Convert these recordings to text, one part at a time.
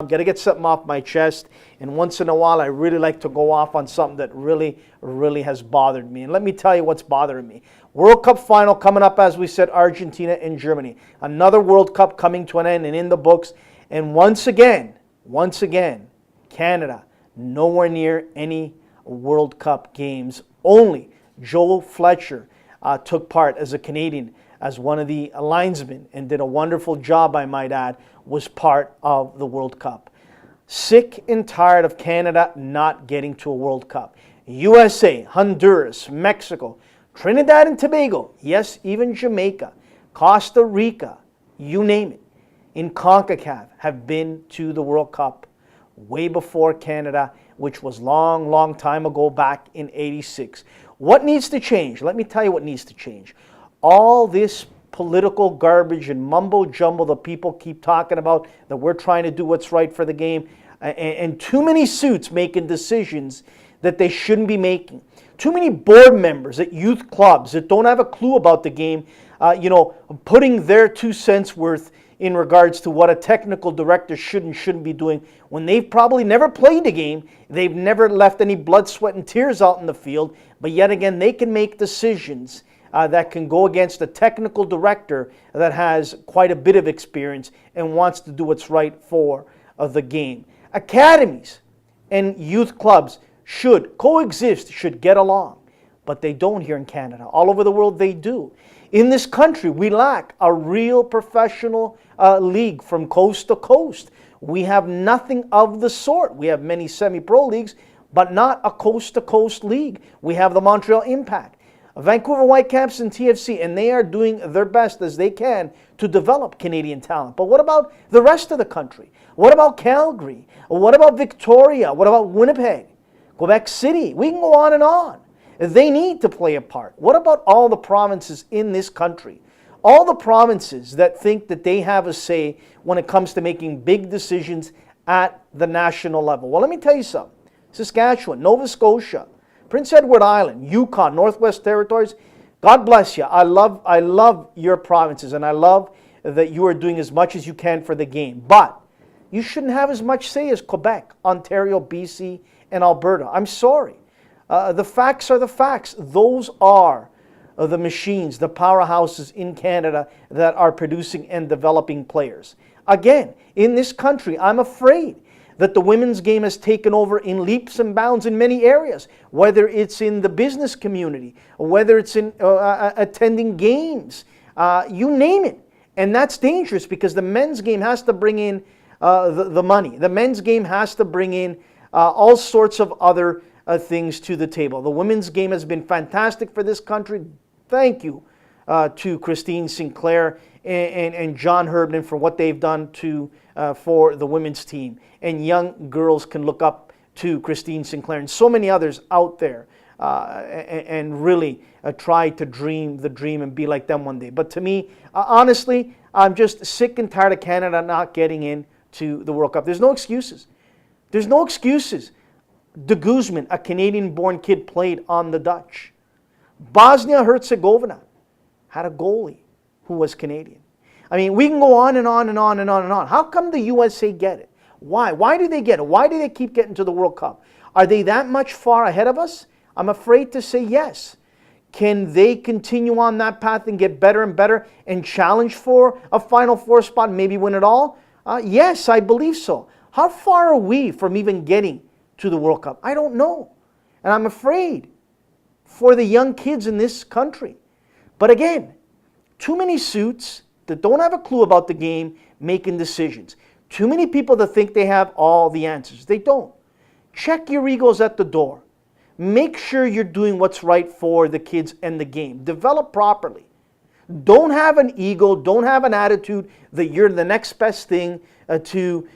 Got to get something off my chest, and once in a while I really like to go off on something that really has bothered me. And let me tell you what's bothering me. World Cup final coming up, as we said, Argentina and Germany. Another World Cup coming to an end and in the books. And once again, Canada, nowhere near any World Cup games. Only Joe Fletcher took part as a Canadian, as one of the linesmen, and did a wonderful job, I might add, was part of the World Cup. Sick and tired of Canada not getting to a World Cup. USA, Honduras, Mexico, Trinidad and Tobago, yes, even Jamaica, Costa Rica, you name it, in CONCACAF have been to the World Cup way before Canada, which was long time ago, back in '86. What needs to change? Let me tell you what needs to change. All this political garbage and mumbo jumbo that people keep talking about, that we're trying to do what's right for the game, and too many suits making decisions that they shouldn't be making. Too many board members at youth clubs that don't have a clue about the game, putting their 2 cents worth in regards to what a technical director should and shouldn't be doing when they've probably never played a game, they've never left any blood, sweat, and tears out in the field, but yet again, they can make decisions that can go against a technical director that has quite a bit of experience and wants to do what's right for the game. Academies and youth clubs should coexist, should get along, but they don't here in Canada. All over the world they do. In this country, we lack a real professional league from coast to coast. We have nothing of the sort. We have many semi-pro leagues, but not a coast-to-coast league. We have the Montreal Impact, Vancouver Whitecaps, and TFC, and they are doing their best as they can to develop Canadian talent. But what about the rest of the country? What about Calgary? What about Victoria? What about Winnipeg? Quebec City? We can go on and on. They need to play a part. What about all the provinces in this country? All the provinces that think that they have a say when it comes to making big decisions at the national level. Well, let me tell you something. Saskatchewan, Nova Scotia, Prince Edward Island, Yukon, Northwest Territories, God bless you. I love your provinces, and I love that you are doing as much as you can for the game. But you shouldn't have as much say as Quebec, Ontario, BC, and Alberta. I'm sorry. The facts are the facts. Those are the machines, the powerhouses in Canada that are producing and developing players. Again, in this country, I'm afraid that the women's game has taken over in leaps and bounds in many areas, whether it's in the business community, whether it's in attending games, you name it. And that's dangerous because the men's game has to bring in the money. The men's game has to bring in all sorts of other things to the table. The women's game has been fantastic for this country. Thank you to Christine Sinclair and John Herbman for what they've done for the women's team. And young girls can look up to Christine Sinclair and so many others out there and really try to dream the dream and be like them one day. But to me, honestly, I'm just sick and tired of Canada not getting into the World Cup. There's no excuses. There's no excuses. De Guzman, a Canadian-born kid, played on the Dutch. Bosnia-Herzegovina had a goalie who was Canadian. I mean, we can go on and on and on and on and on. How come the USA get it? Why? Why do they get it? Why do they keep getting to the World Cup? Are they that much far ahead of us? I'm afraid to say yes. Can they continue on that path and get better and better and challenge for a Final Four spot and maybe win it all? Yes, I believe so. How far are we from even getting to the World Cup? I don't know. And I'm afraid for the young kids in this country. But again, too many suits that don't have a clue about the game making decisions. Too many people that think they have all the answers. They don't. Check your egos at the door. Make sure you're doing what's right for the kids and the game. Develop properly. Don't have an ego. Don't have an attitude that you're the next best thing to,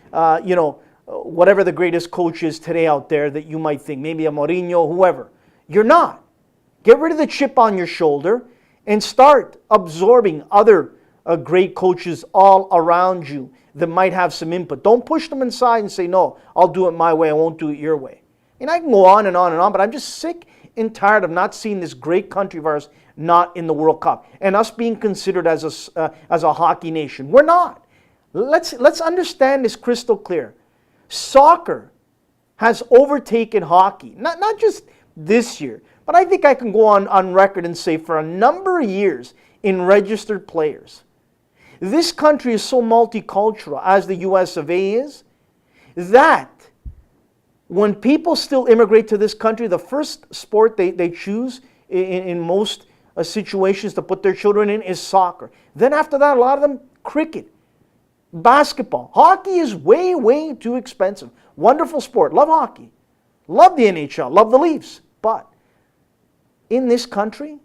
whatever the greatest coach is today out there that you might think. Maybe a Mourinho, whoever. You're not. Get rid of the chip on your shoulder and start absorbing other great coaches all around you that might have some input. Don't push them inside and say, no, I'll do it my way, I won't do it your way. And I can go on and on and on, but I'm just sick and tired of not seeing this great country of ours not in the World Cup and us being considered as a hockey nation. We're not. Let's understand this crystal clear. Soccer has overtaken hockey, not just this year, but I think I can go on record and say for a number of years in registered players. This country is so multicultural, as the US of A is, that when people still immigrate to this country, the first sport they choose in most situations to put their children in is soccer. Then after that, a lot of them, cricket, basketball. Hockey is way, way too expensive. Wonderful sport. Love hockey. Love the NHL. Love the Leafs. But in this country,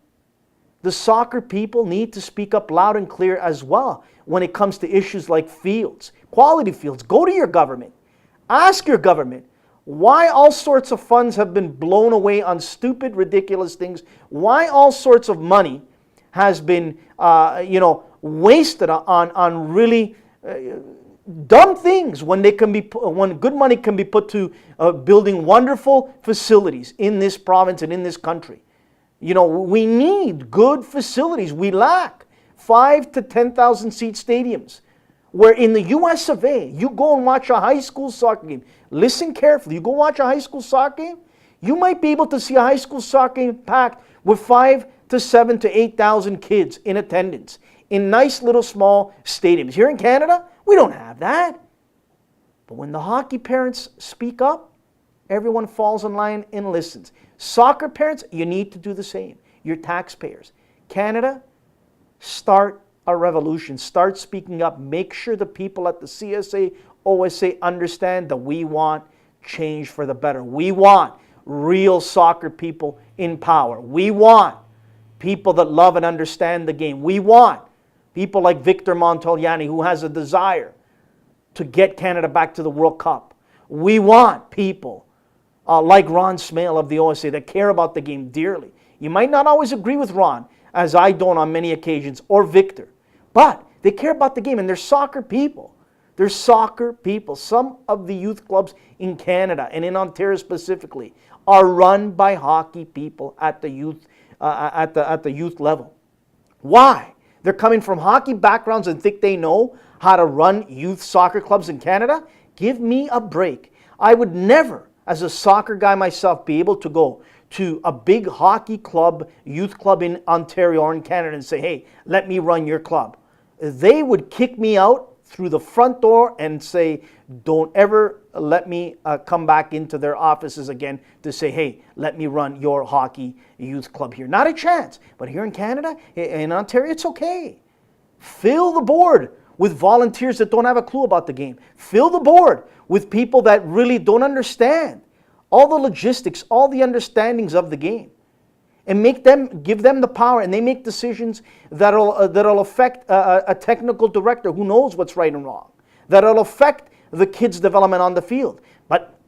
the soccer people need to speak up loud and clear as well when it comes to issues like fields, quality fields. Go to your government. Ask your government why all sorts of funds have been blown away on stupid, ridiculous things, why all sorts of money has been wasted on really dumb things when when good money can be put to building wonderful facilities in this province and in this country. You know, we need good facilities. We lack 5,000 to 10,000 seat stadiums. Where in the US of A, you go and watch a high school soccer game. Listen carefully. You go watch a high school soccer game, you might be able to see a high school soccer game packed with 5,000 to 7,000 to 8,000 kids in attendance in nice little small stadiums. Here in Canada, we don't have that. But when the hockey parents speak up, everyone falls in line and listens. Soccer parents, you need to do the same. You're taxpayers. Canada, start a revolution. Start speaking up. Make sure the people at the CSA, OSA understand that we want change for the better. We want real soccer people in power. We want people that love and understand the game. We want people like Victor Montagliani, who has a desire to get Canada back to the World Cup. We want people like Ron Smale of the OSA that care about the game dearly. You might not always agree with Ron, as I don't on many occasions, or Victor. But they care about the game, and they're soccer people. They're soccer people. Some of the youth clubs in Canada, and in Ontario specifically, are run by hockey people at the youth level. Why? They're coming from hockey backgrounds and think they know how to run youth soccer clubs in Canada? Give me a break. I would never, as a soccer guy myself, be able to go to a big hockey club, youth club in Ontario or in Canada and say, hey, let me run your club. They would kick me out through the front door and say, don't ever let me come back into their offices again to say, hey, let me run your hockey youth club here. Not a chance. But here in Canada, in Ontario, it's okay. Fill the board with volunteers that don't have a clue about the game. Fill the board with people that really don't understand all the logistics, all the understandings of the game, and give them the power, and they make decisions that'll affect a technical director who knows what's right and wrong, that'll affect the kids' development on the field. But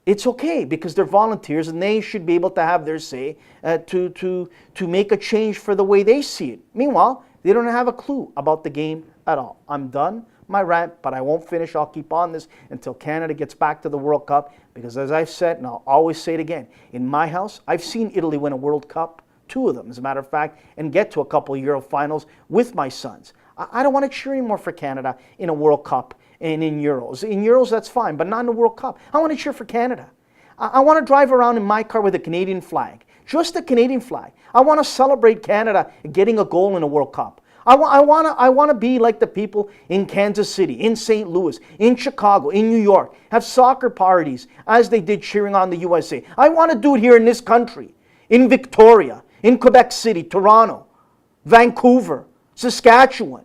it's okay because they're volunteers, and they should be able to have their say to make a change for the way they see it. Meanwhile, they don't have a clue about the game at all. I'm done my rant, but I won't finish. I'll keep on this until Canada gets back to the World Cup, because as I've said, and I'll always say it again, in my house, I've seen Italy win a World Cup, 2 of them, as a matter of fact, and get to a couple of Euro finals with my sons. I don't want to cheer anymore for Canada in a World Cup and in Euros. In Euros, that's fine, but not in the World Cup. I want to cheer for Canada. I want to drive around in my car with a Canadian flag, just a Canadian flag. I want to celebrate Canada getting a goal in a World Cup. I want to be like the people in Kansas City, in St. Louis, in Chicago, in New York, have soccer parties as they did cheering on the USA. I want to do it here in this country, in Victoria, in Quebec City, Toronto, Vancouver, Saskatchewan.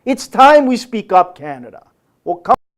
It's time we speak up, Canada. Well, come